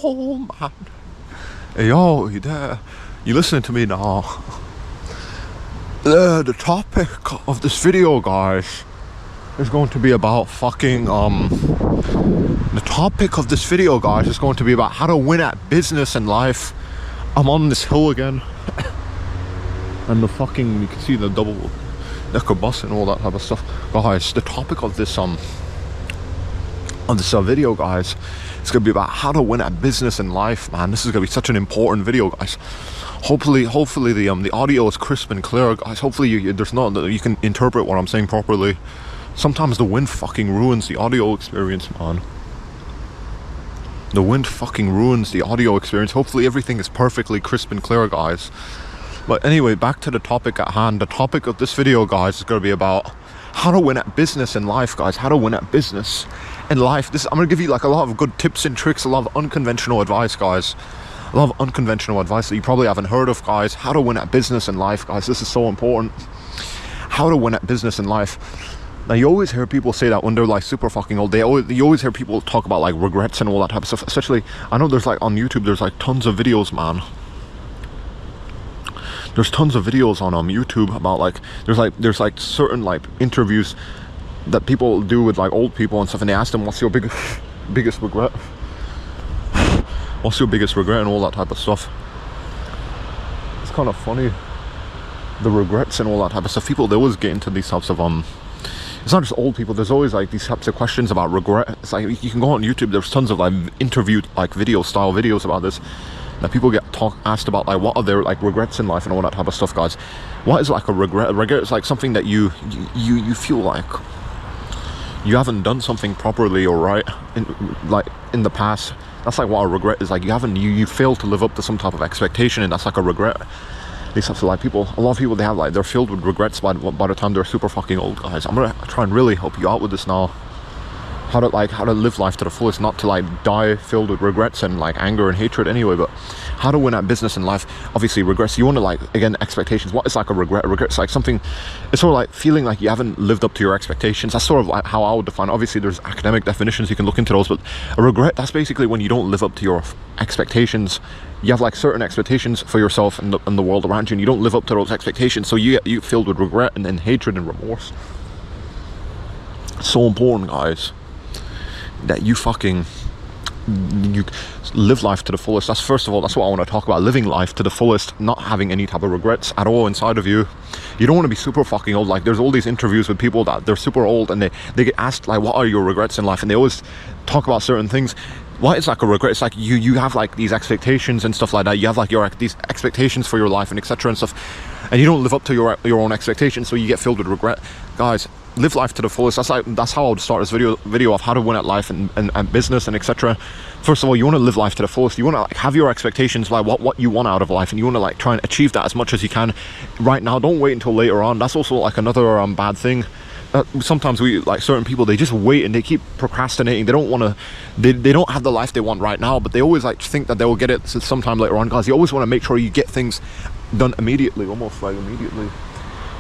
Yo, man. Hey, yo, you there? You listening to me now? The topic of this video, guys, is going to be about fucking, the topic of this video, guys, is going to be about how to win at business and life. I'm on this hill again. And the fucking, you can see the double decker bus and all that type of stuff. Guys, the topic of this, video, guys, it's gonna be about how to win at business and life, man. This is gonna be such an important video, guys. Hopefully the audio is crisp and clear, guys. Hopefully you can interpret what I'm saying properly. Sometimes the wind fucking ruins the audio experience, man. The wind fucking ruins the audio experience. Hopefully everything is perfectly crisp and clear, guys. But anyway, back to the topic at hand. The topic of this video, guys, is gonna be about how to win at business and life, guys. How to win at business and life. I'm gonna give you like a lot of good tips and tricks, a lot of unconventional advice, guys. A lot of unconventional advice that you probably haven't heard of, guys. How to win at business and life, guys. This is so important. How to win at business and life. Now, you always hear people say that when they're like super fucking old. You always hear people talk about like regrets and all that type of stuff. Especially, I know there's like on YouTube, there's like tons of videos, man. There's tons of videos on YouTube about like there's like certain like interviews that people do with like old people and stuff, and they ask them, what's your biggest regret? What's your biggest regret and all that type of stuff. It's kind of funny, the regrets and all that type of stuff. People, they always get into these types of it's not just old people, there's always like these types of questions about regret. It's like you can go on YouTube, there's tons of like interview like video style videos about this, that people get asked about like what are their like regrets in life and all that type of stuff, guys. What is like a regret? A regret is like something that you feel like you haven't done something properly or right in the past. That's like what a regret is. Like you failed to live up to some type of expectation, and that's like a regret. These types of like people, a lot of people, they're filled with regrets by the time they're super fucking old, guys. I'm gonna try and really help you out with this now. How to live life to the fullest, not to like die filled with regrets and like anger and hatred anyway, but how to win at business and life. Obviously regrets, you want to like, again, expectations. What is like a regret? A regret's like something, it's sort of like feeling like you haven't lived up to your expectations. That's sort of like how I would define it. Obviously there's academic definitions, you can look into those, but a regret, that's basically when you don't live up to your expectations. You have like certain expectations for yourself and the world around you, and you don't live up to those expectations, so you get filled with regret and then hatred and remorse. It's so important, guys, that you live life to the fullest. That's first of all, that's what I want to talk about. Living life to the fullest, not having any type of regrets at all inside of you. You don't want to be super fucking old. Like there's all these interviews with people that they're super old, and they get asked like, what are your regrets in life, and they always talk about certain things. What is like a regret? It's like you have like these expectations and stuff like that. You have like these expectations for your life and etc and stuff, and you don't live up to your own expectations, so you get filled with regret. Guys, live life to the fullest. That's how I would start this video of how to win at life and business and etc. First of all, you want to live life to the fullest. You want to like have your expectations, like what you want out of life, and you want to like try and achieve that as much as you can right now. Don't wait until later on. That's also like another bad thing. Sometimes we, like certain people, they just wait and they keep procrastinating. They don't want to, they don't have the life they want right now, but they always like think that they will get it sometime later on, guys. You always want to make sure you get things done immediately, almost like immediately.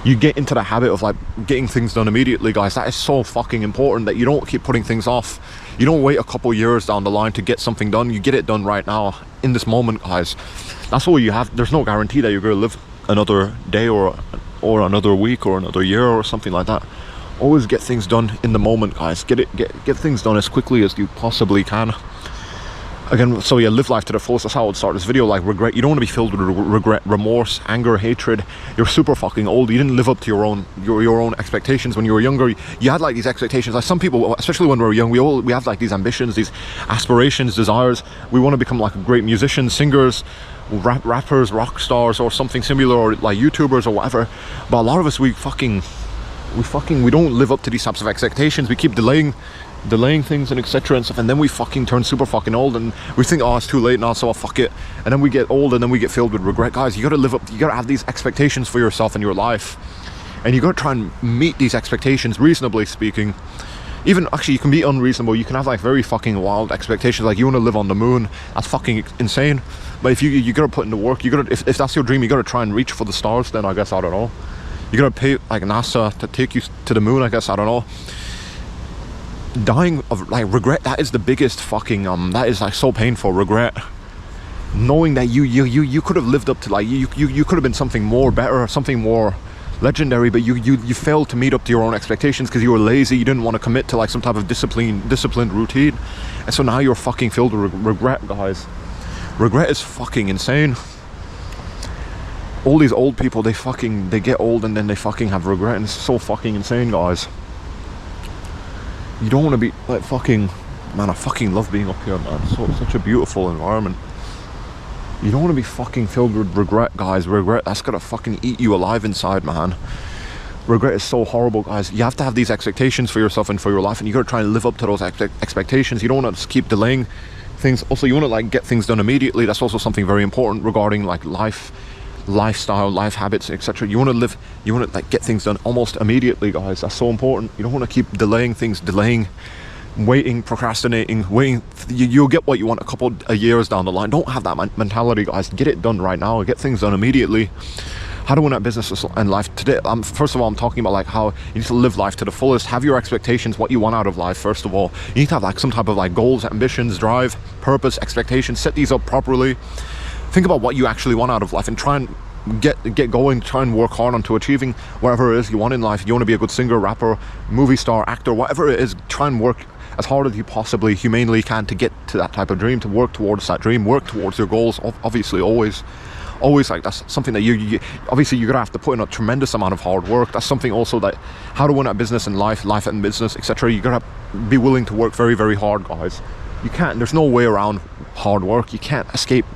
You get into the habit of like getting things done immediately, guys. That is so fucking important, that you don't keep putting things off. You don't wait a couple years down the line to get something done. You get it done right now, in this moment, guys. That's all you have. There's no guarantee that you're going to live another day or another week or another year or something like that. Always get things done in the moment, guys. Get things done as quickly as you possibly can. Again, so yeah, live life to the fullest. That's how I would start this video. Like regret, you don't want to be filled with regret, remorse, anger, hatred. You're super fucking old. You didn't live up to your own expectations when you were younger. You had like these expectations. Like some people, especially when we were young, we have like these ambitions, these aspirations, desires. We want to become like great musicians, singers, rappers, rock stars, or something similar, or like YouTubers or whatever. But a lot of us, we don't live up to these types of expectations. We keep delaying things and etc and stuff, and then we fucking turn super fucking old, and we think, oh, it's too late now, so I'll fuck it. And then we get old, and then we get filled with regret. Guys, you gotta live up, you gotta have these expectations for yourself and your life, and you gotta try and meet these expectations, reasonably speaking. Even actually, you can be unreasonable. You can have like very fucking wild expectations, like you want to live on the moon. That's fucking insane. But if you gotta put in the work, you gotta, if that's your dream, you gotta try and reach for the stars. Then I guess, I don't know, you gotta pay like NASA to take you to the moon, I guess, I don't know. dying of like regret, that is the biggest fucking that is like so painful. Regret, knowing that you could have lived up to like you could have been something more better, something more legendary, but you failed to meet up to your own expectations because you were lazy. You didn't want to commit to like some type of disciplined routine, and so now you're fucking filled with regret, guys. Regret is fucking insane. All these old people, they get old and then they fucking have regret, and it's so fucking insane, guys. You don't want to be like fucking, man, I fucking love being up here, man. Such a beautiful environment. You don't want to be fucking filled with regret, guys. Regret, that's gonna fucking eat you alive inside, man. Regret is so horrible, guys. You have to have these expectations for yourself and for your life, and you gotta try and live up to those expectations. You don't want to just keep delaying things. Also, you want to like get things done immediately. That's also something very important regarding like lifestyle, life habits, etc. You want to like get things done almost immediately, guys. That's so important. You don't want to keep delaying things, waiting, procrastinating, waiting. You'll get what you want a couple of years down the line. Don't have that mentality, guys. Get it done right now. Get things done immediately. How to win at business and life today. First of all, I'm talking about like how you need to live life to the fullest. Have your expectations, what you want out of life. First of all, you need to have like some type of like goals, ambitions, drive, purpose, expectations. Set these up properly. Think about what you actually want out of life and try and get going. Try and work hard onto achieving whatever it is you want in life. You want to be a good singer, rapper, movie star, actor, whatever it is. Try and work as hard as you possibly humanely can to get to that type of dream, to work towards that dream, work towards your goals. Obviously, always like that's something that you obviously you're gonna have to put in a tremendous amount of hard work. That's something also that how to win at business and life and business, etc. You're gonna be willing to work very, very hard, guys. You can't, there's no way around hard work. You can't escape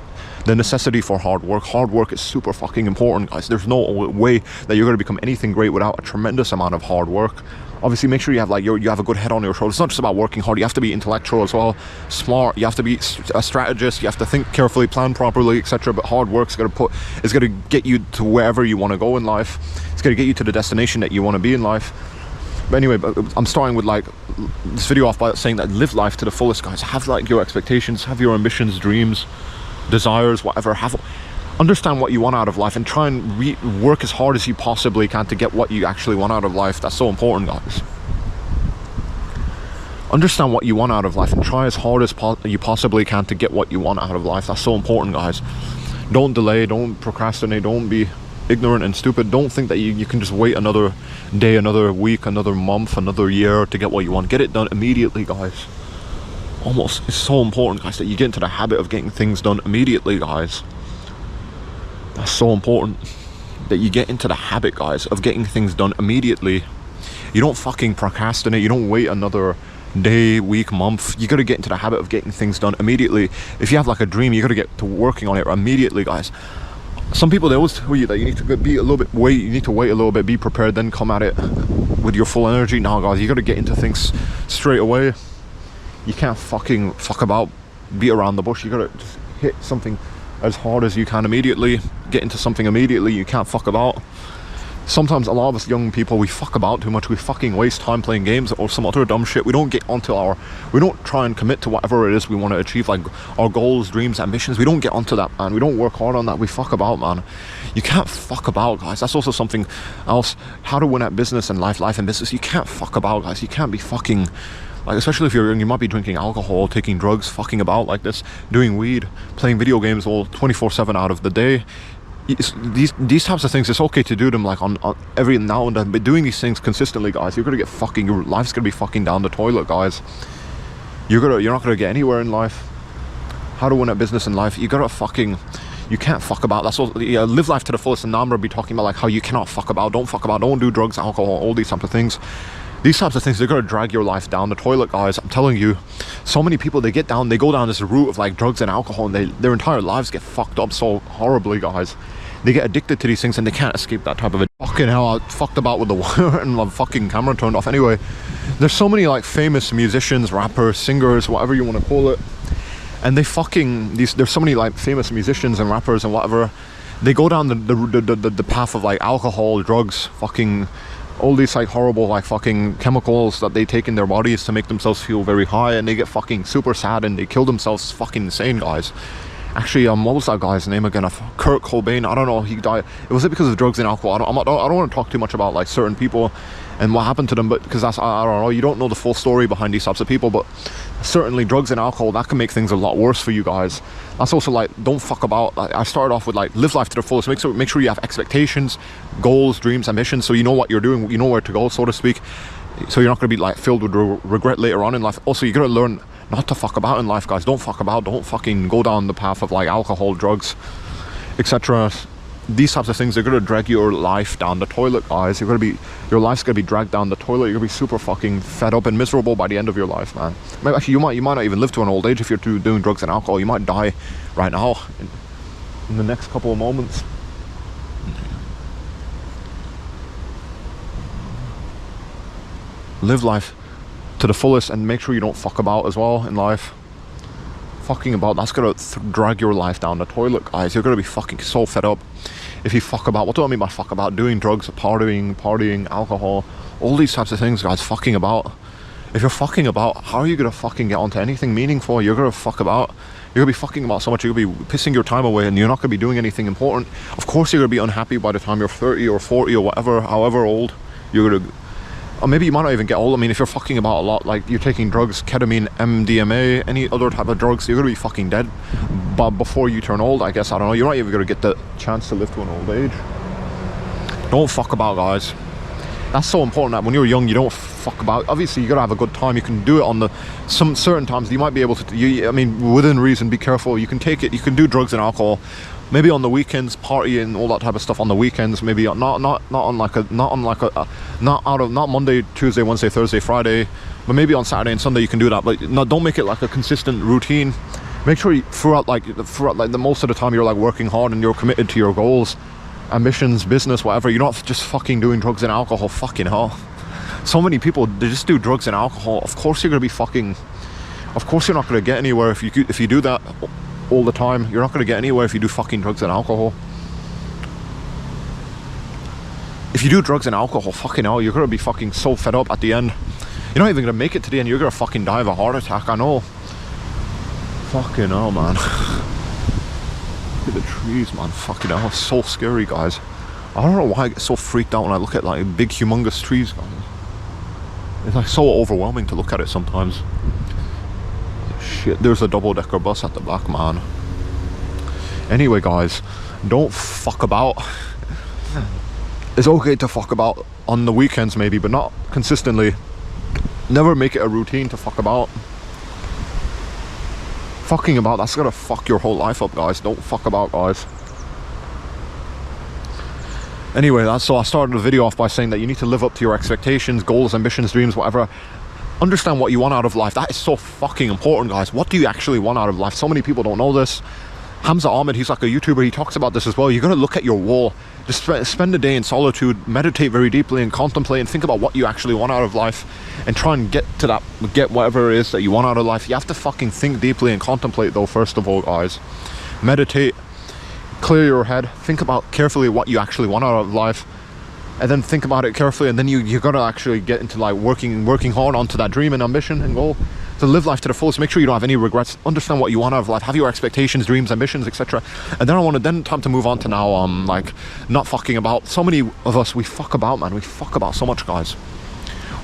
the necessity for hard work. Hard work is super fucking important, guys. There's no way that you're going to become anything great without a tremendous amount of hard work. Obviously, make sure you have like you have a good head on your shoulders. It's not just about working hard. You have to be intellectual as well, smart. You have to be a strategist. You have to think carefully, plan properly, etc. But hard work's going to get you to wherever you want to go in life. It's going to get you to the destination that you want to be in life. But anyway, I'm starting with like this video off by saying that live life to the fullest, guys. Have like your expectations, have your ambitions, dreams, desires, whatever. Understand what you want out of life and try and work as hard as you possibly can to get what you actually want out of life. That's so important, guys. Understand what you want out of life and try as hard as you possibly can to get what you want out of life. That's so important, guys. Don't delay, don't procrastinate, don't be ignorant and stupid. Don't think that you can just wait another day, another week, another month, another year to get what you want. Get it done immediately, guys. It's so important, guys, that you get into the habit of getting things done immediately, guys. That's so important that you get into the habit, guys, of getting things done immediately. You don't fucking procrastinate. You don't wait another day, week, month. You got to get into the habit of getting things done immediately. If you have like a dream, you got to get to working on it immediately, guys. Some people, they always tell you that you need to be a little bit you need to wait a little bit, be prepared, then come at it with your full energy. Now, guys, you got to get into things straight away. You can't fucking fuck about, beat around the bush. You gotta just hit something as hard as you can immediately, get into something immediately. You can't fuck about. Sometimes a lot of us young people, we fuck about too much. We fucking waste time playing games or some other dumb shit. We don't try and commit to whatever it is we want to achieve, like our goals, dreams, ambitions. We don't get onto that, man. We don't work hard on that. We fuck about, man. You can't fuck about, guys. That's also something else. How to win at business and life and business. You can't fuck about, guys. You can't be fucking, like, especially if you're young, you might be drinking alcohol, taking drugs, fucking about like this, doing weed, playing video games all 24/7 out of the day. These types of things, it's okay to do them like on every now and then, but doing these things consistently, guys, you're gonna get fucking, your life's gonna be fucking down the toilet, guys. You're not gonna get anywhere in life. How to win at business and life, you can't fuck about. That's what, yeah, live life to the fullest. And now I'm gonna be talking about like how you cannot fuck about, don't do drugs, alcohol, all these types of things. These types of things, they're gonna drag your life down the toilet, guys. I'm telling you. So many people, they go down this route of like drugs and alcohol, and their entire lives get fucked up so horribly, guys. They get addicted to these things and they can't escape that type of fucking hell. I fucked about with the wire and my fucking camera turned off. Anyway, there's so many like famous musicians, rappers, singers, whatever you want to call it, and there's so many like famous musicians and rappers and whatever. They go down the path of like alcohol, drugs, fucking all these like horrible like fucking chemicals that they take in their bodies to make themselves feel very high, and they get fucking super sad and they kill themselves. Fucking insane, guys. Actually, what was that guy's name again? Kurt Cobain. I don't know. He died. Was it because of drugs and alcohol? I don't want to talk too much about like certain people and what happened to them, but because I don't know. You don't know the full story behind these types of people, but certainly drugs and alcohol, that can make things a lot worse for you guys. That's also like, don't fuck about. I started off with like, live life to the fullest. Make sure you have expectations, goals, dreams, ambitions, so you know what you're doing. You know where to go, so to speak. So you're not going to be like filled with regret later on in life. Also, you got to learn not to fuck about in life, guys. Don't fuck about. Don't fucking go down the path of like alcohol, drugs, etc. These types of things are going to drag your life down the toilet, guys. Your life's going to be dragged down the toilet. You're going to be super fucking fed up and miserable by the end of your life, man. Actually, you might not even live to an old age if you're doing drugs and alcohol. You might die right now in the next couple of moments. Live life to the fullest and make sure you don't fuck about as well in life. Fucking about, that's gonna drag your life down the toilet, guys. You're gonna be fucking so fed up if you fuck about. What do I mean by fuck about? Doing drugs, partying, alcohol, all these types of things, guys. Fucking about. If you're fucking about, how are you gonna fucking get onto anything meaningful? You're gonna fuck about. You're gonna be fucking about so much. You're gonna be pissing your time away and you're not gonna be doing anything important. Of course you're gonna be unhappy by the time you're 30 or 40 or whatever, however old you're gonna. Or maybe you might not even get old. I mean, if you're fucking about a lot, like you're taking drugs, ketamine, MDMA, any other type of drugs, you're gonna be fucking dead. But before you turn old, I guess, I don't know, you're not even gonna get the chance to live to an old age. Don't fuck about, guys. That's so important that when you're young, you don't fuck about. Obviously, you gotta have a good time. You can do it on some certain times. You might be able to. I mean, within reason, be careful. You can take it. You can do drugs and alcohol. Maybe on the weekends, party and all that type of stuff on the weekends. Maybe not Monday, Tuesday, Wednesday, Thursday, Friday, but maybe on Saturday and Sunday you can do that. But no, don't make it like a consistent routine. Make sure throughout the most of the time you're like working hard and you're committed to your goals, ambitions, business, whatever. You're not just fucking doing drugs and alcohol. Fucking hell. So many people, they just do drugs and alcohol. Of course you're gonna be fucking. Of course you're not gonna get anywhere if you do that all the time. You're not going to get anywhere if you do fucking drugs and alcohol. If you do drugs and alcohol, fucking hell, you're going to be fucking so fed up at the end. You're not even going to make it to the end. You're going to fucking die of a heart attack. I know. Fucking hell, man. Look at the trees, man. Fucking hell. It's so scary, guys. I don't know why I get so freaked out when I look at like big humongous trees, guys. It's like so overwhelming to look at it sometimes. Shit, there's a double-decker bus at the back, man. Anyway, guys, don't fuck about. It's okay to fuck about on the weekends maybe, but not consistently. Never make it a routine to fuck about. Fucking about, that's gonna fuck your whole life up, guys. Don't fuck about, guys. Anyway, so I started the video off by saying that you need to live up to your expectations, goals, ambitions, dreams, whatever. Understand what you want out of life. That is so fucking important, guys. What do you actually want out of life? So many people don't know this. Hamza Ahmed, he's like a YouTuber, he talks about this as well. You're gonna look at your wall. Just spend a day in solitude, meditate very deeply and contemplate and think about what you actually want out of life and try and get whatever it is that you want out of life. You have to fucking think deeply and contemplate though, first of all, guys. Meditate, clear your head, think about carefully what you actually want out of life, and then think about it carefully, and then you gotta actually get into like working hard onto that dream and ambition and goal to live life to the fullest. Make sure you don't have any regrets. Understand what you want out of life. Have your expectations, dreams, ambitions, etc. And then time to move on to now like not fucking about. So many of us, we fuck about, man. We fuck about so much, guys.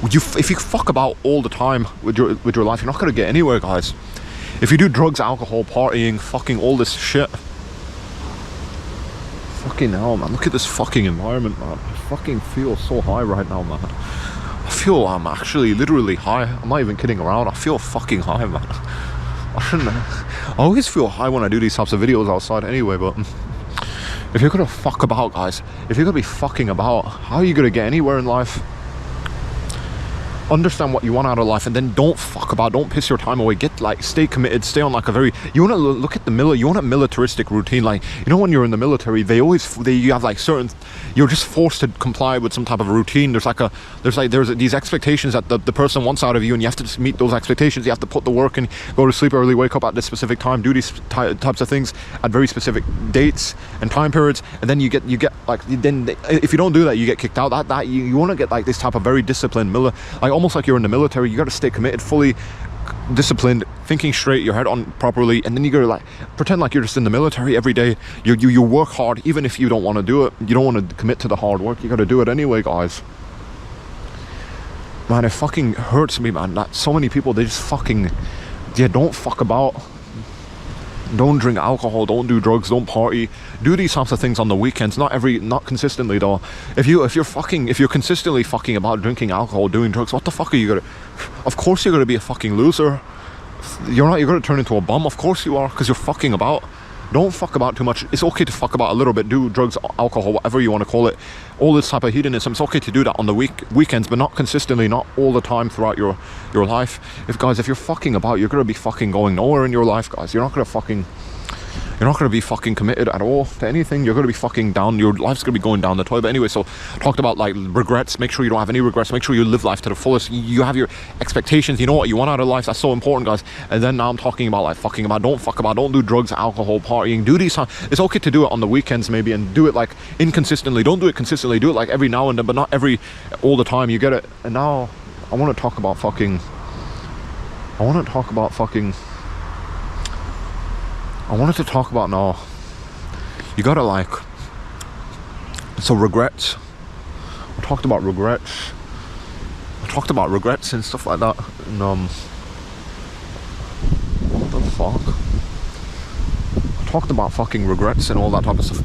If you fuck about all the time with your life, you're not gonna get anywhere, guys. If you do drugs, alcohol, partying, fucking all this shit. Fucking hell, man. Look at this fucking environment, man. I fucking feel so high right now, man. I feel I'm actually literally high. I'm not even kidding around. I feel fucking high, man. I shouldn't. I always feel high when I do these types of videos outside anyway, but if you're gonna fuck about, guys, if you're gonna be fucking about, how are you gonna get anywhere in life? Understand what you want out of life, and then don't fuck about. Don't piss your time away. Stay committed. Stay on like a very. You want to look at you want a militaristic routine. Like, you know, when you're in the military, you have like certain. You're just forced to comply with some type of routine. There's these expectations that the person wants out of you, and you have to just meet those expectations. You have to put the work in, go to sleep early, wake up at this specific time, do these types of things at very specific dates and time periods, and then you get like, then if you don't do that, you get kicked out. You want to get like this type of very disciplined almost like you're in the military. You got to stay committed fully, disciplined, thinking straight, your head on properly, and then you gotta like pretend like you're just in the military every day. You work hard even if you don't want to do it. You don't want to commit to the hard work. You gotta do it anyway, guys. Man, it fucking hurts me, man, that so many people, they just fucking, yeah, don't fuck about. Don't drink alcohol, don't do drugs, don't party. Do these types of things on the weekends, not consistently though. If you're consistently fucking about drinking alcohol, doing drugs, what the fuck are you gonna, of course you're gonna be a fucking loser. You're gonna turn into a bum, of course you are, because you're fucking about. Don't fuck about too much. It's okay to fuck about a little bit, do drugs, alcohol, whatever you want to call it, all this type of hedonism. It's okay to do that on the weekends, but not consistently, not all the time throughout your life. If you're fucking about, you're gonna be fucking going nowhere in your life, guys. You're not gonna be fucking committed at all to anything. You're gonna be fucking down, your life's gonna be going down the toilet. But anyway, so talked about like regrets. Make sure you don't have any regrets. Make sure you live life to the fullest. You have your expectations, you know what you want out of life. That's so important, guys. And then now I'm talking about like fucking about. Don't fuck about, don't do drugs, alcohol, partying. Do these, it's okay to do it on the weekends maybe, and do it like inconsistently. Don't do it consistently, do it like every now and then, but not all the time. You get it? And now I want to talk about fucking I wanted to talk about now, you gotta like, so regrets. I talked about regrets and stuff like that, and what the fuck, I talked about fucking regrets and all that type of stuff.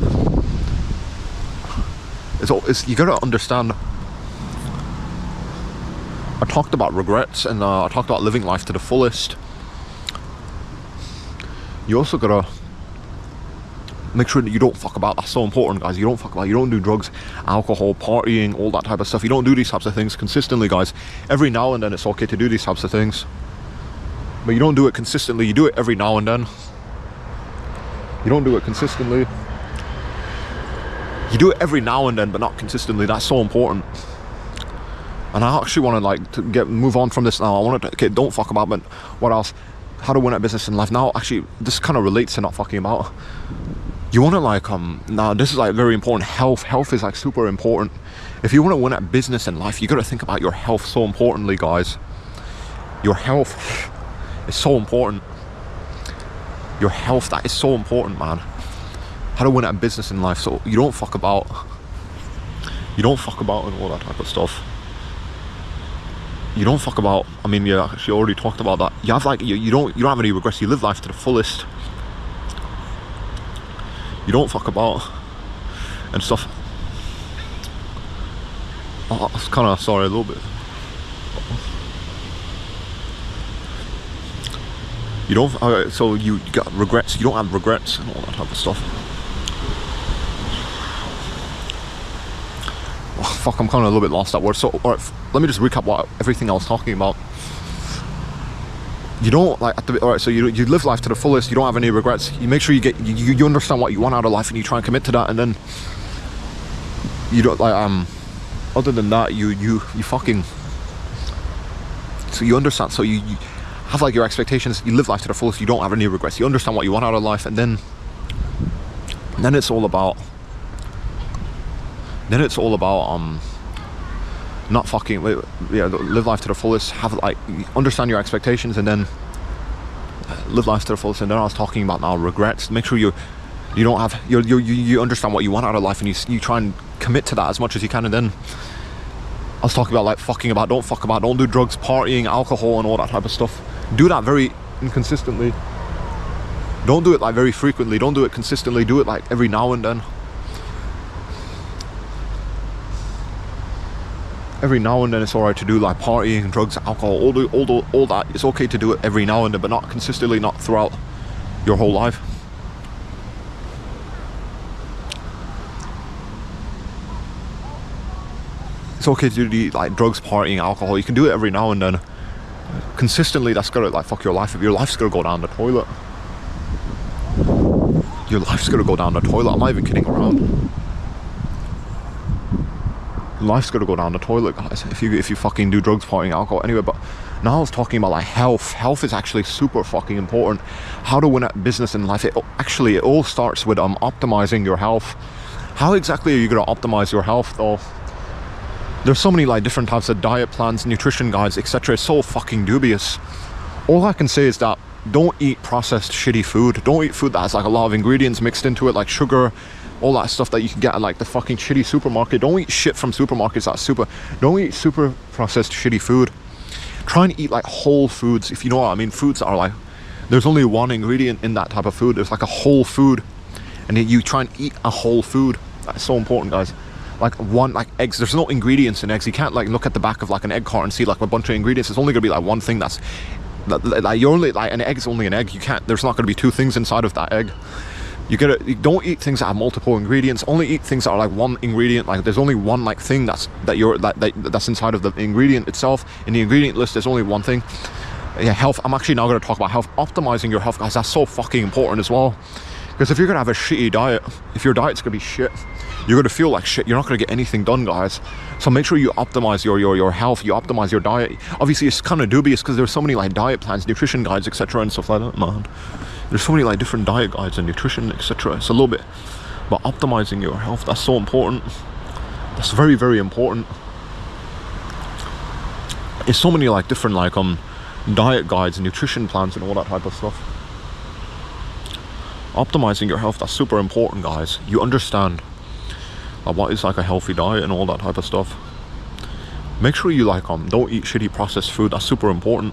It's you gotta understand, I talked about regrets, and I talked about living life to the fullest. You also gotta make sure that you don't fuck about. That's so important, guys. You don't fuck about. You don't do drugs, alcohol, partying, all that type of stuff. You don't do these types of things consistently, guys. Every now and then it's okay to do these types of things, but you don't do it consistently. You do it every now and then. You don't do it consistently. You do it every now and then, but not consistently. That's so important. And I actually want to like to move on from this now. I want to, okay, don't fuck about, but what else? How to win at business in life. Now, actually, this kind of relates to not fucking about. You want to like, now this is like very important. Health is like super important. If you want to win at business in life, you got to think about your health so importantly, guys. Your health is so important. Your health, that is so important, man. How to win at business in life. So you don't fuck about. You don't fuck about and all that type of stuff. You don't fuck about. I mean, yeah, actually already talked about that. You have like, you don't have any regrets. You live life to the fullest. You don't fuck about and stuff. Oh, it's kind of, sorry, a little bit. You don't. Okay, so you got regrets. You don't have regrets and all that type of stuff. Oh, fuck, I'm kind of a little bit lost at words. So, all right, let me just recap everything I was talking about. You don't like alright, so you live life to the fullest. You don't have any regrets. You make sure you understand what you want out of life, and you try and commit to that. And then you don't like other than that, you fucking, so you understand. So you have like your expectations. You live life to the fullest. You don't have any regrets. You understand what you want out of life, and then it's all about. Then it's all about not fucking, yeah, live life to the fullest, have like, understand your expectations, and then live life to the fullest. And then I was talking about now regrets. Make sure you don't have, you understand what you want out of life, and you try and commit to that as much as you can. And then I was talking about like fucking about, don't fuck about, don't do drugs, partying, alcohol, and all that type of stuff. Do that very inconsistently. Don't do it like very frequently. Don't do it consistently. Do it like every now and then. Every now and then it's alright to do like partying, drugs, alcohol, all that. It's okay to do it every now and then, but not consistently, not throughout your whole life. It's okay to do like drugs, partying, alcohol. You can do it every now and then. Consistently, that's gonna like fuck your life. If your life's gonna go down the toilet. Your life's gonna go down the toilet. I'm not even kidding around. Life's gonna go down the toilet, guys, if you fucking do drugs, partying, alcohol. Anyway, but now I was talking about like health is actually super fucking important. How to win at business in life, it all starts with optimizing your health. How exactly are you gonna optimize your health though? There's so many like different types of diet plans, nutrition guides, etc. It's so fucking dubious. All I can say is that don't eat processed shitty food. Don't eat food that has like a lot of ingredients mixed into it, like sugar, all that stuff that you can get at like the fucking shitty supermarket. Don't eat shit from supermarkets that's super. Don't eat super processed shitty food. Try and eat like whole foods, if you know what I mean. Foods that are like, there's only one ingredient in that type of food. There's like a whole food, and then you try and eat a whole food. That's so important, guys. Like eggs, there's no ingredients in eggs. You can't like look at the back of like an egg carton and see like a bunch of ingredients. It's only gonna be like one thing that's like, you're only like, an egg is only an egg. You can't, there's not gonna be two things you don't eat things that have multiple ingredients. Only eat things that are like one ingredient. Like there's only one like thing that's inside of the ingredient itself. In the ingredient list, there's only one thing. Yeah, health. I'm actually now going to talk about health. Optimizing your health, guys, that's so fucking important as well. Because if you're going to have a shitty diet, if your diet's going to be shit, you're going to feel like shit. You're not going to get anything done, guys. So make sure you optimize your health. You optimize your diet. Obviously, it's kind of dubious because there's so many like diet plans, nutrition guides, etc. and stuff like that, man. There's so many like different diet guides and nutrition, etc. It's a little bit, but optimizing your health, that's so important. That's very, very important. There's so many like different like diet guides, nutrition plans, and all that type of stuff. Optimizing your health, that's super important, guys. You understand what is like a healthy diet and all that type of stuff. Make sure you like don't eat shitty processed food. That's super important.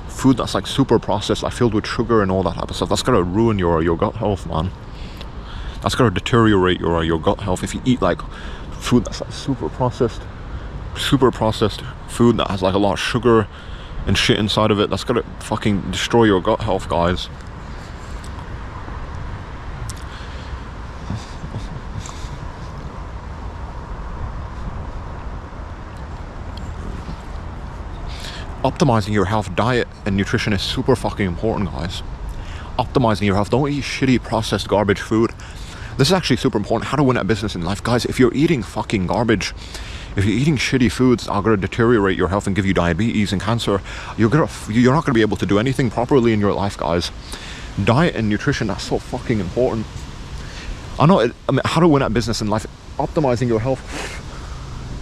Food that's like super processed, like filled with sugar and all that type of stuff, that's gonna ruin your gut health, man. That's gonna deteriorate your gut health. If you eat like food that's like super processed food that has like a lot of sugar and shit inside of it, that's gonna fucking destroy your gut health, guys. Optimizing your health, diet and nutrition is super fucking important, guys. Optimizing your health. Don't eat shitty processed garbage food. This is actually super important. How to win at business in life, guys. If you're eating fucking garbage, if you're eating shitty foods that are going to deteriorate your health and give you diabetes and cancer, you're not going to be able to do anything properly in your life, guys. Diet and nutrition, that's so fucking important. I mean, how to win at business in life, optimizing your health,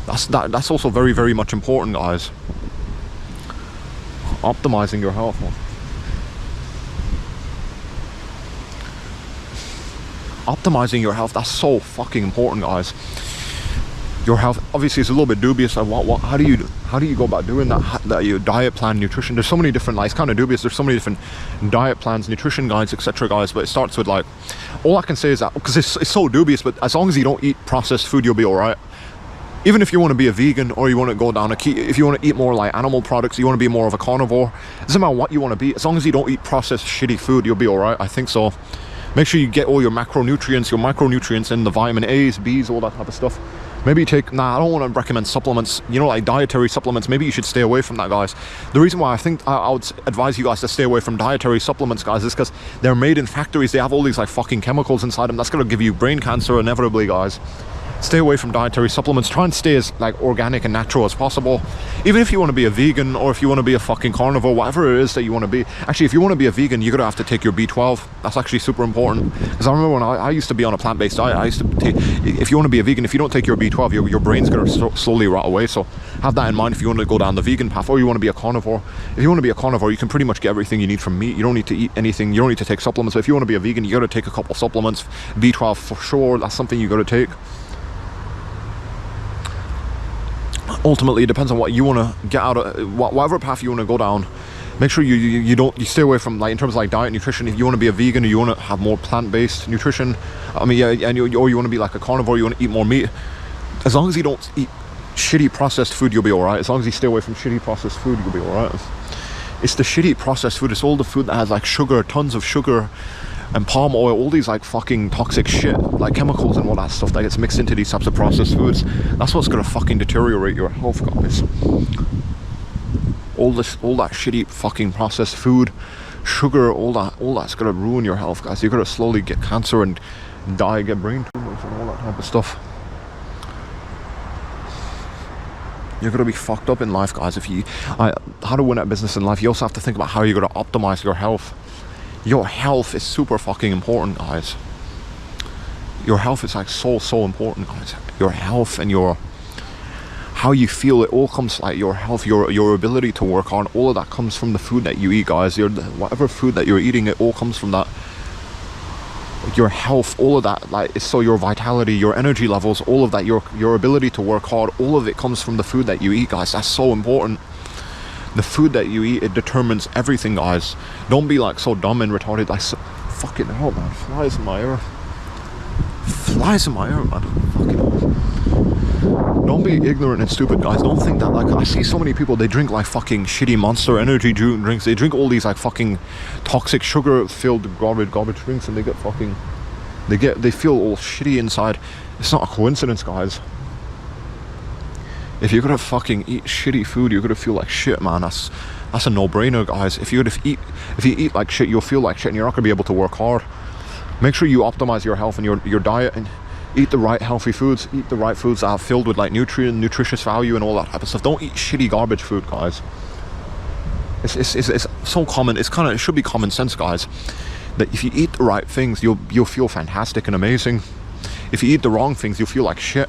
that's also very, very much important, guys. Optimizing your health. Optimizing your health, that's so fucking important, guys. Your health obviously is a little bit dubious. Like how do you go about doing that your diet plan, nutrition, there's so many different, like, it's kind of dubious. There's so many different diet plans, nutrition guides, etc., guys. But it starts with like, all I can say is that, because it's so dubious, but as long as you don't eat processed food, you'll be all right. Even if you want to be a vegan, or you want to go down a keto, if you want to eat more like animal products, you want to be more of a carnivore, it doesn't matter what you want to be, as long as you don't eat processed shitty food, you'll be all right. I think so. Make sure you get all your macronutrients, your micronutrients in, the vitamin A's, B's, all that type of stuff. Maybe you take, I don't want to recommend supplements, you know, like dietary supplements. Maybe you should stay away from that, guys. The reason why I think I would advise you guys to stay away from dietary supplements, guys, is because they're made in factories. They have all these like fucking chemicals inside them. That's going to give you brain cancer inevitably, guys. Stay away from dietary supplements. Try and stay as like organic and natural as possible. Even if you want to be a vegan, or if you want to be a fucking carnivore, whatever it is that you want to be. Actually, if you want to be a vegan, you're gonna have to take your B12. That's actually super important. Because I remember when I used to be on a plant-based diet, I used to take, if you want to be a vegan, if you don't take your B12, your brain's gonna slowly rot away. So have that in mind if you want to go down the vegan path, or you want to be a carnivore. If you want to be a carnivore, you can pretty much get everything you need from meat. You don't need to eat anything. You don't need to take supplements. But if you want to be a vegan, you got to take a couple supplements. B12 for sure. That's something you got to take. Ultimately, it depends on what you want to get out of whatever path you want to go down. Make sure you stay away from, like, in terms of like diet, nutrition. If you want to be a vegan, or you want to have more plant-based nutrition, I mean, yeah, and or you want to be like a carnivore, you want to eat more meat. As long as you don't eat shitty processed food, you'll be all right. As long as you stay away from shitty processed food, you'll be all right. It's the shitty processed food. It's all the food that has like sugar, tons of sugar, and palm oil, all these like fucking toxic shit, like chemicals and all that stuff that gets mixed into these types of processed foods. That's what's gonna fucking deteriorate your health, guys. All that shitty fucking processed food, sugar, all that's gonna ruin your health, guys. You're gonna slowly get cancer and die, get brain tumors and all that type of stuff. You're gonna be fucked up in life, guys. How to win at business in life, you also have to think about how you're gonna optimize your health. Your health is super fucking important, guys. Your health is like so important, guys. Your health and how you feel, it all comes like your health, your ability to work on, all of that comes from the food that you eat, guys. Whatever food that you're eating, it all comes from that. Your health, all of that, like, so your vitality, your energy levels, all of that, your ability to work hard, all of it comes from the food that you eat, guys. That's so important. The food that you eat, it determines everything, guys. Don't be like so dumb and retarded, like, so, fucking hell, man. Flies in my ear, man. Fucking hell. Don't be ignorant and stupid, guys. Don't think that, like, I see so many people, they drink like fucking shitty Monster Energy drinks. They drink all these like fucking toxic sugar filled garbage drinks, and they get fucking, they feel all shitty inside. It's not a coincidence, guys. If you're gonna fucking eat shitty food, you're gonna feel like shit, man. That's a no-brainer, guys. If you eat like shit, you'll feel like shit, and you're not gonna be able to work hard. Make sure you optimize your health and your diet, and eat the right healthy foods. Eat the right foods that are filled with like nutritious value and all that type of stuff. Don't eat shitty garbage food, guys. It's so common. It should be common sense, guys, that if you eat the right things, you'll feel fantastic and amazing. If you eat the wrong things, you'll feel like shit.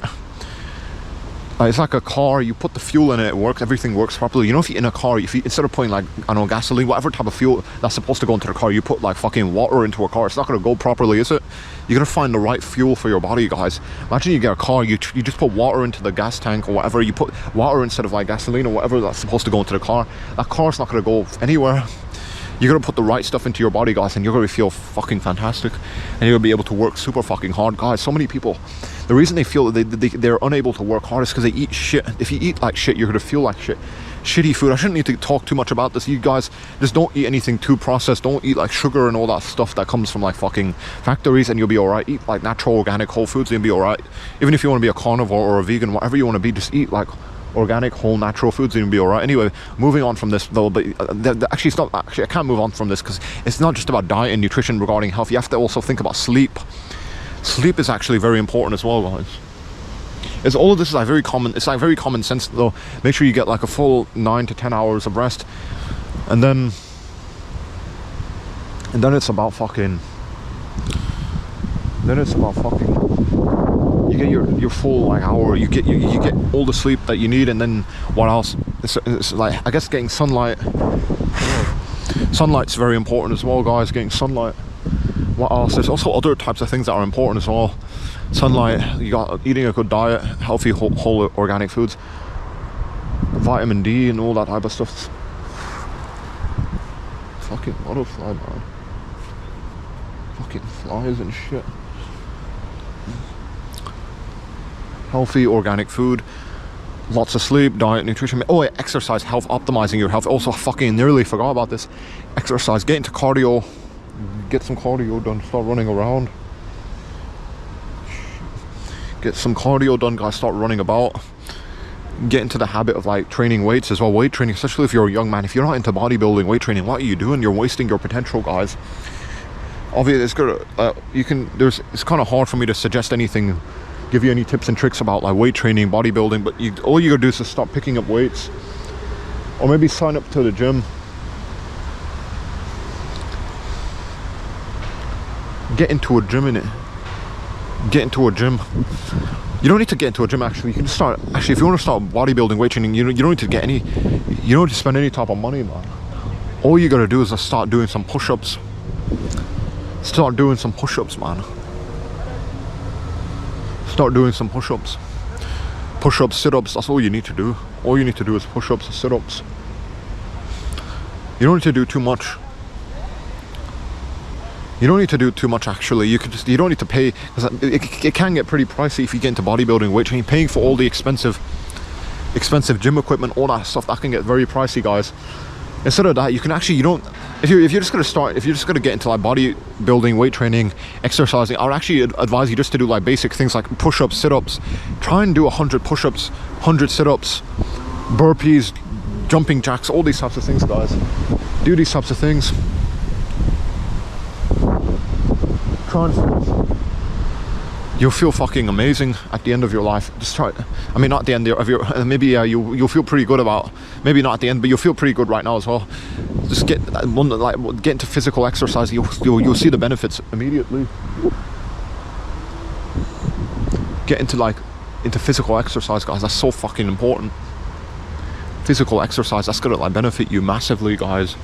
It's like a car. You put the fuel in it, it works. Everything works properly. You know, if you're in a car, instead of putting like, I don't know, gasoline, whatever type of fuel that's supposed to go into the car, you put like fucking water into a car, it's not going to go properly, is it? You're going to find the right fuel for your body, guys. Imagine you get a car, you just put water into the gas tank or whatever. You put water instead of like gasoline or whatever that's supposed to go into the car. That car's not going to go anywhere. You're going to put the right stuff into your body, guys, and you're going to feel fucking fantastic, and you're going to be able to work super fucking hard, guys. So many people, the reason they feel that they're unable to work hard is because they eat shit. If you eat like shit, you're going to feel like shit. Shitty food. I shouldn't need to talk too much about this. You guys just don't eat anything too processed. Don't eat like sugar and all that stuff that comes from like fucking factories, and you'll be all right. Eat like natural, organic, whole foods, and you'll be all right. Even if you want to be a carnivore or a vegan, whatever you want to be, just eat like organic, whole, natural foods, and you'll be all right. Anyway, moving on from this though, but actually it's not, actually I can't move on from this because it's not just about diet and nutrition regarding health. You have to also think about sleep. Sleep is actually very important as well, guys. All of this is like very common. It's like very common sense though. Make sure you get like a full 9 to 10 hours of rest, and then it's about fucking. You get your full like hour. You get all the sleep that you need, and then what else? It's like, I guess, getting sunlight. Sunlight's very important as well, guys. Getting sunlight. What else? There's also other types of things that are important as well. Sunlight. You got eating a good diet, healthy whole organic foods, vitamin D, and all that type of stuff. Fucking butterfly, man. Fucking flies and shit. Healthy organic food, lots of sleep, diet, nutrition. Oh yeah, exercise, health, optimizing your health. Also, fucking nearly forgot about this. Exercise, get into cardio, get some cardio done, start running around. Get some cardio done, guys, start running about. Get into the habit of like training weights as well. Weight training, especially if you're a young man. If you're not into bodybuilding, weight training, what are you doing? You're wasting your potential, guys. Obviously, it's good. It's kind of hard for me to suggest anything, give you any tips and tricks about like weight training, bodybuilding, but all you gotta do is just start picking up weights, or maybe sign up to the gym. Get into a gym, innit? Get into a gym. You don't need to get into a gym, actually. You can just start, actually, if you want to start bodybuilding, weight training, you don't need to you don't need to spend any type of money, man. All you gotta do is just start doing some push-ups. Start doing some push-ups, man. Start doing some push-ups. Push-ups, sit-ups, that's all you need to do. All you need to do is push-ups, sit-ups. You don't need to do too much. You don't need to do too much, actually. You don't need to pay, because it can get pretty pricey if you get into bodybuilding, weight training. Paying for all the expensive gym equipment, all that stuff, that can get very pricey, guys. Instead of that, you can actually, if you're just gonna get into like bodybuilding, weight training, exercising, I would actually advise you just to do like basic things like push-ups, sit-ups. Try and do 100 push-ups, 100 sit-ups, burpees, jumping jacks, all these types of things, guys. Do these types of things. Try and you'll feel fucking amazing at the end of your life. Just try it. I mean, not at the end of your, maybe you'll feel pretty good about, maybe not at the end, but you'll feel pretty good right now as well. Just get into physical exercise. You'll see the benefits immediately. Get into like into physical exercise, guys. That's so fucking important. Physical exercise, that's gonna like benefit you massively, guys.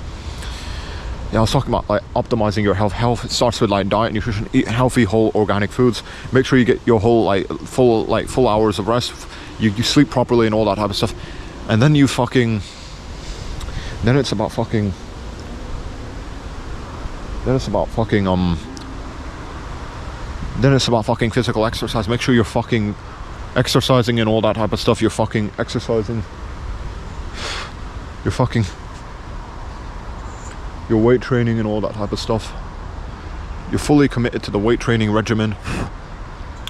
Yeah, I was talking about like optimizing your health. It starts with like diet, nutrition, eat healthy whole organic foods. Make sure you get your whole full hours of rest. You sleep properly and all that type of stuff. And then you fucking, then it's about fucking physical exercise. Make sure you're fucking exercising and all that type of stuff. You're fucking exercising. Your weight training and all that type of stuff. You're fully committed to the weight training regimen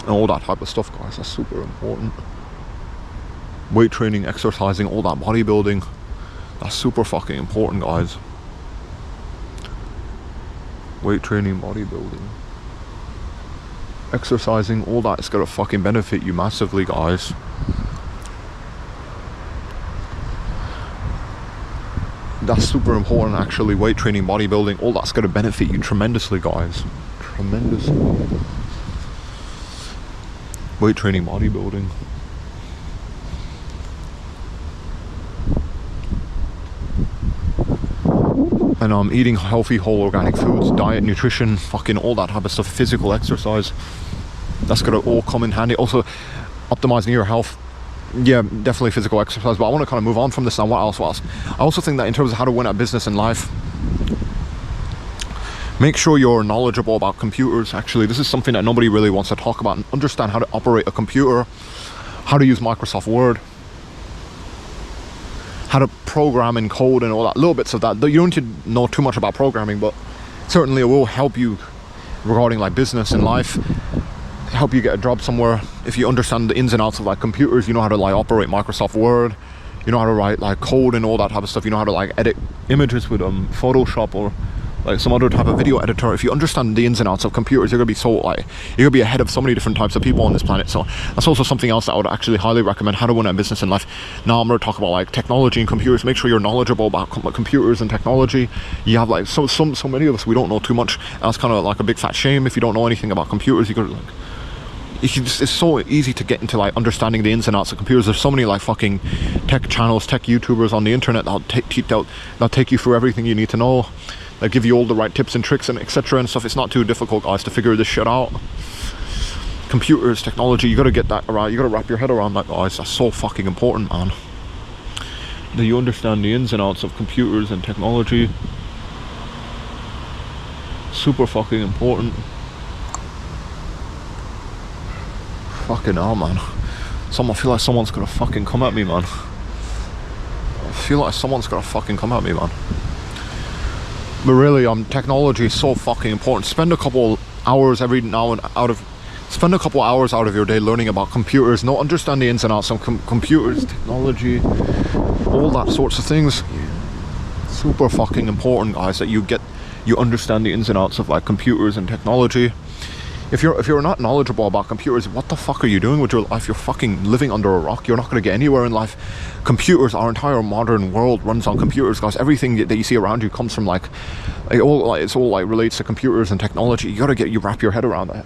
and all that type of stuff, guys. That's super important. Weight training, exercising, all that bodybuilding. That's super fucking important, guys. Weight training, bodybuilding, exercising, all that is gonna fucking benefit you massively, guys. That's super important, actually. Weight training, bodybuilding, all that's gonna benefit you tremendously, guys. Tremendously. Weight training, bodybuilding. And eating healthy whole organic foods, diet, nutrition, fucking all that type of stuff, physical exercise, that's gonna all come in handy. Also optimizing your health, yeah, definitely physical exercise. But I want to kind of move on from this now. What else? I also think that in terms of how to win at business and life, make sure you're knowledgeable about computers. Actually, this is something that nobody really wants to talk about. And understand how to operate a computer, how to use Microsoft Word, how to program and code and all that, little bits of that. You don't need to know too much about programming, but certainly it will help you regarding like business and life, help you get a job somewhere. If you understand the ins and outs of like computers, you know how to like operate Microsoft Word, you know how to write like code and all that type of stuff, you know how to like edit images with Photoshop or like some other type of video editor. If you understand the ins and outs of computers, you're gonna be you're gonna be ahead of so many different types of people on this planet. So that's also something else that I would actually highly recommend, how to win at business and life. Now I'm gonna talk about like technology and computers. Make sure you're knowledgeable about computers and technology. You have like so many of us, we don't know too much, and that's kind of like a big fat shame. If you don't know anything about computers, you could like, it's so easy to get into like understanding the ins and outs of computers. There's so many like fucking tech channels, tech YouTubers on the internet that'll take you through everything you need to know. They give you all the right tips and tricks and etc. and stuff. It's not too difficult, guys, to figure this shit out. Computers, technology, you gotta get that around. You gotta wrap your head around that, guys. That's so fucking important, man. Do you understand the ins and outs of computers and technology? Super fucking important. Fucking hell, man. I feel like someone's gonna fucking come at me, man. I feel like someone's gonna fucking come at me, man. But really, technology is so fucking important. Spend a couple hours every now and spend a couple hours out of your day learning about computers. Understand the ins and outs of computers, technology, all that sorts of things. Super fucking important, guys, that you understand the ins and outs of like computers and technology. If you're not knowledgeable about computers, what the fuck are you doing with your life? You're fucking living under a rock. You're not going to get anywhere in life. Computers, our entire modern world runs on computers, guys. Everything that you see around you comes from it's all like relates to computers and technology. You gotta wrap your head around that.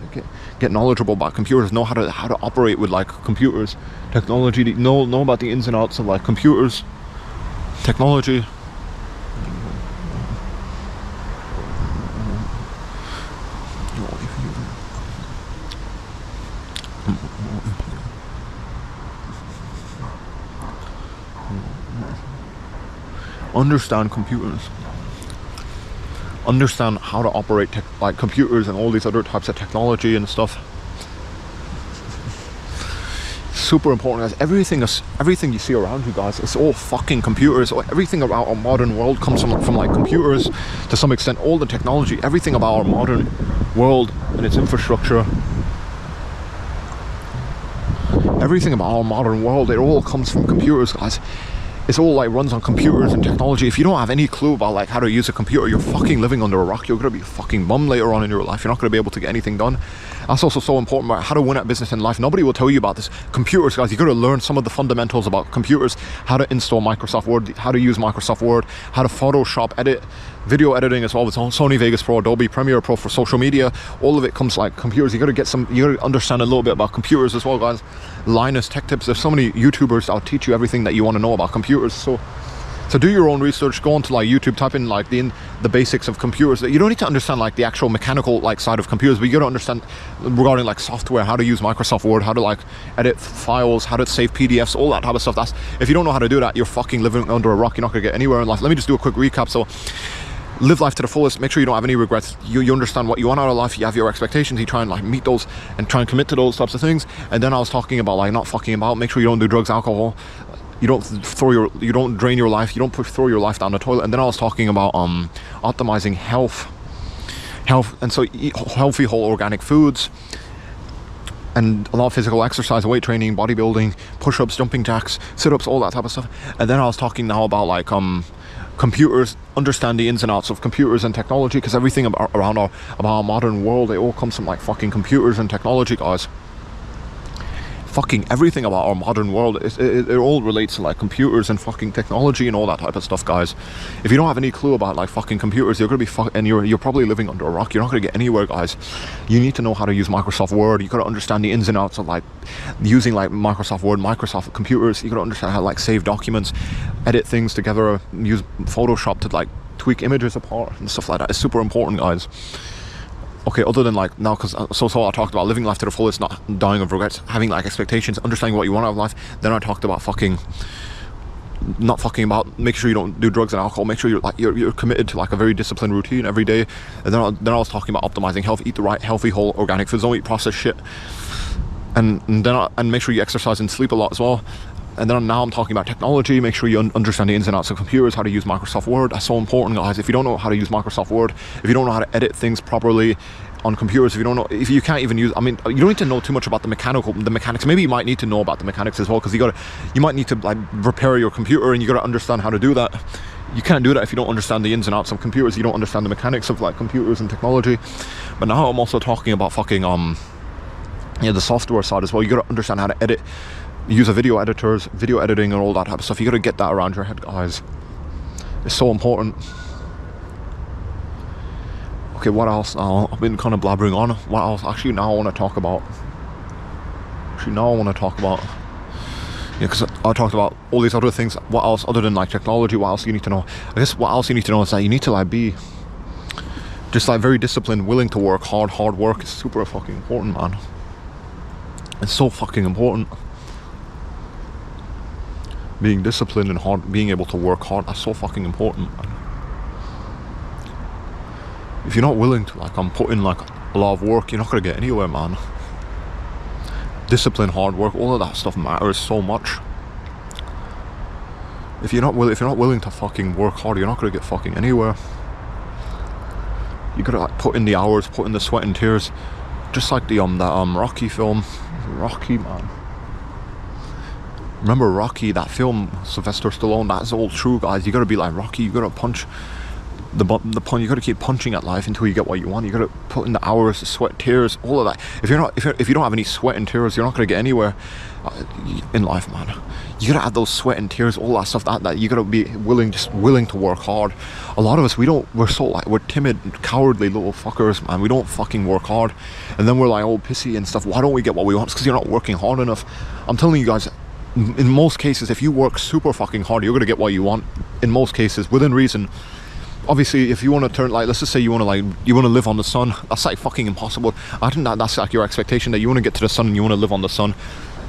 Get knowledgeable about computers. Know how to operate with like computers, technology. Know about the ins and outs of like computers, technology. Understand computers. Understand how to operate like computers and all these other types of technology and stuff. Super important, guys. Everything you see around you, guys, it's all fucking computers. Everything about our modern world comes from like computers to some extent. All the technology, everything about our modern world and its infrastructure, everything about our modern world, it all comes from computers, guys. It's all like runs on computers and technology. If you don't have any clue about like how to use a computer, you're fucking living under a rock. You're gonna be a fucking bum later on in your life. You're not gonna be able to get anything done. That's also so important about how to win at business in life. Nobody will tell you about this. Computers, guys, you got to learn some of the fundamentals about computers, how to install Microsoft Word, how to use Microsoft Word, how to Photoshop, edit, video editing as well with Sony Vegas Pro, Adobe Premiere Pro for social media. All of it comes like computers. You got to understand a little bit about computers as well, guys. Linus Tech Tips. There's so many YouTubers that'll teach you everything that you want to know about computers. So do your own research, go onto like YouTube, type in like the basics of computers. You don't need to understand like the actual mechanical like side of computers, but you got to understand regarding like software, how to use Microsoft Word, how to like edit files, how to save PDFs, all that type of stuff. That's, if you don't know how to do that, you're fucking living under a rock. You're not gonna get anywhere in life. Let me just do a quick recap. So live life to the fullest, make sure you don't have any regrets. You understand what you want out of life, you have your expectations, you try and like meet those and try and commit to those types of things. And then I was talking about like not fucking about, make sure you don't do drugs, alcohol, you don't drain your life, you don't throw your life down the toilet. And then I was talking about optimizing health, and so eat healthy whole organic foods and a lot of physical exercise, weight training, bodybuilding, push-ups, jumping jacks, sit-ups, all that type of stuff. And then I was talking now about like computers, understand the ins and outs of computers and technology, because everything about our modern world, it all comes from like fucking computers and technology, guys. Fucking everything about our modern world, it all relates to like computers and fucking technology and all that type of stuff, guys. If you don't have any clue about like fucking computers, you're gonna be and you're probably living under a rock. You're not gonna get anywhere, guys. You need to know how to use Microsoft Word. You gotta understand the ins and outs of like using like Microsoft Word, Microsoft computers. You gotta understand how to like save documents, edit things together, use Photoshop to like tweak images apart and stuff like that. It's super important, guys. Okay, other than like now, because so I talked about living life to the fullest, not dying of regrets, having like expectations, understanding what you want out of life. Then I talked about not fucking about, make sure you don't do drugs and alcohol, make sure you're committed to like a very disciplined routine every day. And then I was talking about optimizing health, eat the right healthy whole organic foods, don't eat processed shit, and make sure you exercise and sleep a lot as well. And then now I'm talking about technology. Make sure you understand the ins and outs of computers, how to use Microsoft Word. That's so important, guys. If you don't know how to use Microsoft Word, if you don't know how to edit things properly on computers, if you can't even use, I mean, you don't need to know too much about the mechanics. Maybe you might need to know about the mechanics as well, because you might need to like repair your computer, and you got to understand how to do that. You can't do that if you don't understand the ins and outs of computers. You don't understand the mechanics of like computers and technology. But now I'm also talking about fucking the software side as well. You got to understand how to edit, use a video editing and all that type of stuff. You got to get that around your head, guys. It's so important. Okay, what else? I've been kind of blabbering on. What else? Actually, now I want to talk about. Yeah, because I talked about all these other things. What else other than like technology? What else you need to know? I guess what else you need to know is that you need to like be just like very disciplined, willing to work hard. Hard work is super fucking important, man. It's so fucking important. Being disciplined and hard, being able to work hard, that's so fucking important, man. If you're not willing to like put in like a lot of work, you're not gonna get anywhere, man. Discipline, hard work, all of that stuff matters so much. If you're not willing to fucking work hard, you're not gonna get fucking anywhere. You gotta like put in the hours, put in the sweat and tears, just like the Rocky film. Rocky, man. Remember Rocky, that film, Sylvester Stallone? That's all true, guys. You gotta be like Rocky. You gotta punch the punch. You gotta keep punching at life until you get what you want. You gotta put in the hours, the sweat, tears, all of that. If you don't have any sweat and tears, you're not gonna get anywhere in life, man. You gotta add those sweat and tears, all that stuff. That you gotta be willing to work hard. A lot of us, we're timid, cowardly little fuckers, man. We don't fucking work hard, and then we're like all pissy and stuff. Why don't we get what we want? It's because you're not working hard enough. I'm telling you guys. In most cases, if you work super fucking hard, you're gonna get what you want. In most cases, within reason. Obviously, if you want to turn, like, let's just say you want to live on the sun, that's like fucking impossible. I think that's like your expectation, that you want to get to the sun and you want to live on the sun.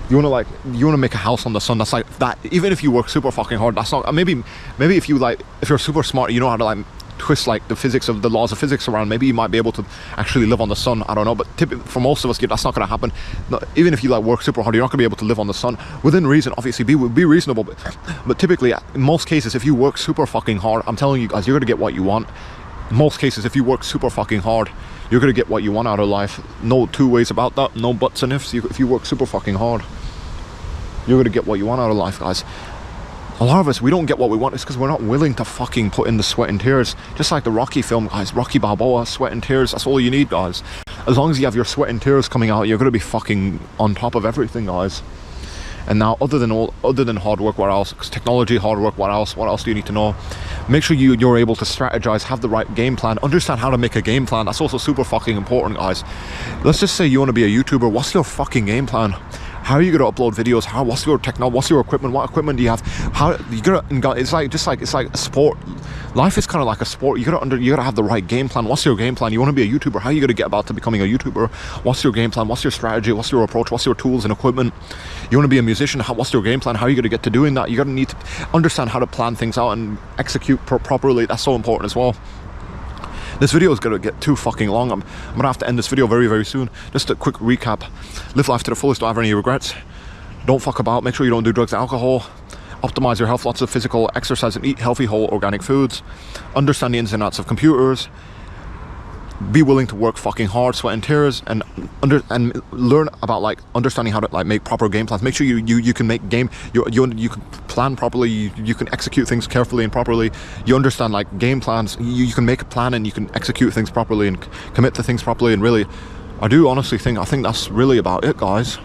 You want to make a house on the sun. That's like that. Even if you work super fucking hard, that's not. Maybe if you're super smart, you know how to like twist like the laws of physics around. Maybe you might be able to actually live on the sun. I don't know, but for most of us, that's not going to happen. No, even if you like work super hard, you're not going to be able to live on the sun. Within reason, obviously, be reasonable. But typically, in most cases, if you work super fucking hard, I'm telling you guys, you're going to get what you want. In most cases, if you work super fucking hard, you're going to get what you want out of life. No two ways about that. No buts and ifs. If you work super fucking hard, you're going to get what you want out of life, guys. A lot of us, we don't get what we want. It's because we're not willing to fucking put in the sweat and tears. Just like the Rocky film, guys. Rocky Balboa, sweat and tears. That's all you need, guys. as long as you have your sweat and tears coming out, you're going to be fucking on top of everything, guys. And now, other than hard work, what else? 'Cause technology, hard work, what else? What else do you need to know? Make sure you're able to strategize, have the right game plan, understand how to make a game plan. That's also super fucking important, guys. Let's just say you want to be a YouTuber. What's your fucking game plan? How are you going to upload videos? What's your technology? What's your equipment? What equipment do you have? How you gotta? It's like a sport. Life is kind of like a sport. You gotta have the right game plan. What's your game plan? You want to be a YouTuber? How are you gonna get about to becoming a YouTuber? What's your game plan? What's your strategy? What's your approach? What's your tools and equipment? You want to be a musician? What's your game plan? How are you gonna get to doing that? You gotta need to understand how to plan things out and execute properly. That's so important as well. This video is going to get too fucking long. I'm going to have to end this video very, very soon. Just a quick recap. Live life to the fullest, don't have any regrets. Don't fuck about. Make sure you don't do drugs and alcohol. Optimize your health, lots of physical exercise, and eat healthy, whole, organic foods. Understand the ins and outs of computers. Be willing to work fucking hard, sweat and tears, and learn about like understanding how to like make proper game plans. Make sure you can make game you can plan properly. You can execute things carefully and properly. You understand like game plans. You can make a plan and you can execute things properly and commit to things properly. And really, I think that's really about it, guys.